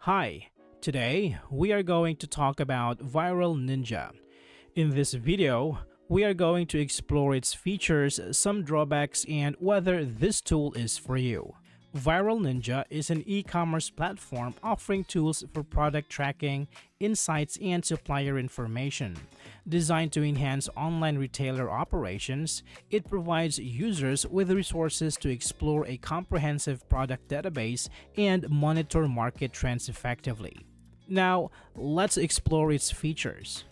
Hi, today we are going to talk about Viral Ninja. In this video, we are going to explore its features, some drawbacks, and whether this tool is for you. Viral Ninja is an e-commerce platform offering tools for product tracking, insights, and supplier information. Designed to enhance online retailer operations, it provides users with resources to explore a comprehensive product database and monitor market trends effectively. Now, let's explore its features.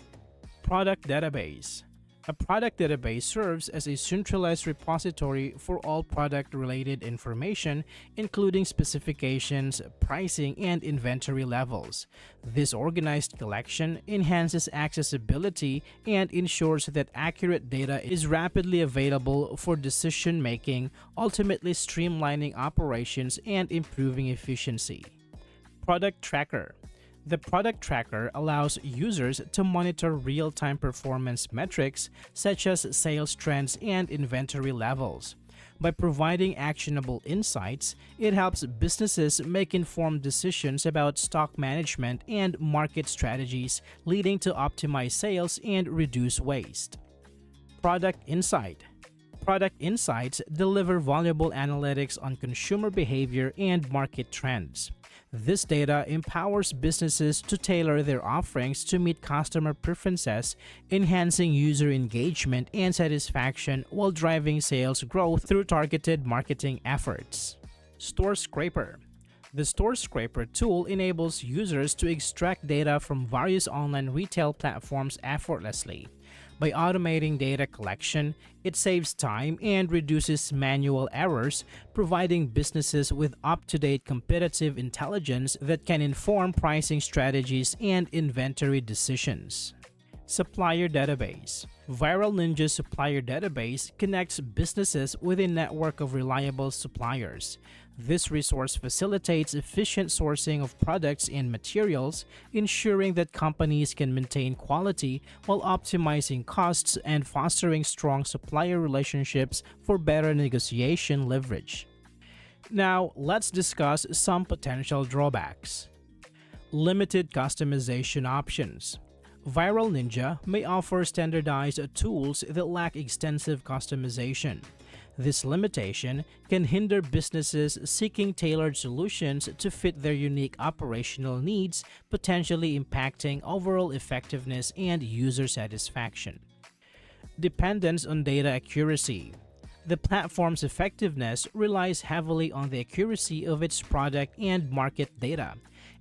Product Database. A product database serves as a centralized repository for all product-related information, including specifications, pricing, and inventory levels. This organized collection enhances accessibility and ensures that accurate data is rapidly available for decision-making, ultimately streamlining operations and improving efficiency. Product Tracker. The product tracker allows users to monitor real-time performance metrics such as sales trends and inventory levels. By providing actionable insights, it helps businesses make informed decisions about stock management and market strategies, leading to optimized sales and reduce waste. Product Insight. Product insights deliver valuable analytics on consumer behavior and market trends. This data empowers businesses to tailor their offerings to meet customer preferences, enhancing user engagement and satisfaction while driving sales growth through targeted marketing efforts. Store Scraper. The Store Scraper tool enables users to extract data from various online retail platforms effortlessly. By automating data collection, it saves time and reduces manual errors, providing businesses with up-to-date competitive intelligence that can inform pricing strategies and inventory decisions. Supplier Database. Viral Ninja Supplier Database connects businesses with a network of reliable suppliers. This resource facilitates efficient sourcing of products and materials, ensuring that companies can maintain quality while optimizing costs and fostering strong supplier relationships for better negotiation leverage. Now, let's discuss some potential drawbacks. Limited customization options. Viral Ninja may offer standardized tools that lack extensive customization. This limitation can hinder businesses seeking tailored solutions to fit their unique operational needs, potentially impacting overall effectiveness and user satisfaction. Dependence on data accuracy. The platform's effectiveness relies heavily on the accuracy of its product and market data.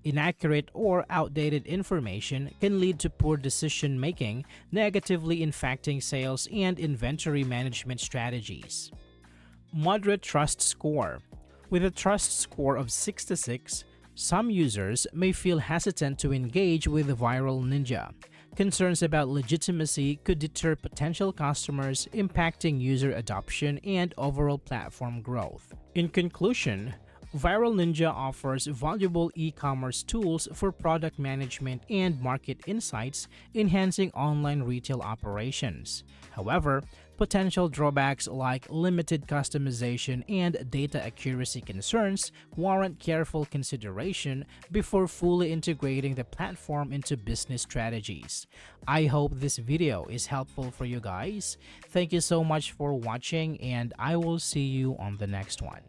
Inaccurate or outdated information can lead to poor decision-making, negatively impacting sales and inventory management strategies. Moderate Trust Score. With a trust score of 66, some users may feel hesitant to engage with Viral Ninja. Concerns about legitimacy could deter potential customers, impacting user adoption and overall platform growth. In conclusion, Viral Ninja offers valuable e-commerce tools for product management and market insights, enhancing online retail operations. However, potential drawbacks like limited customization and data accuracy concerns warrant careful consideration before fully integrating the platform into business strategies. I hope this video is helpful for you guys. Thank you so much for watching, and I will see you on the next one.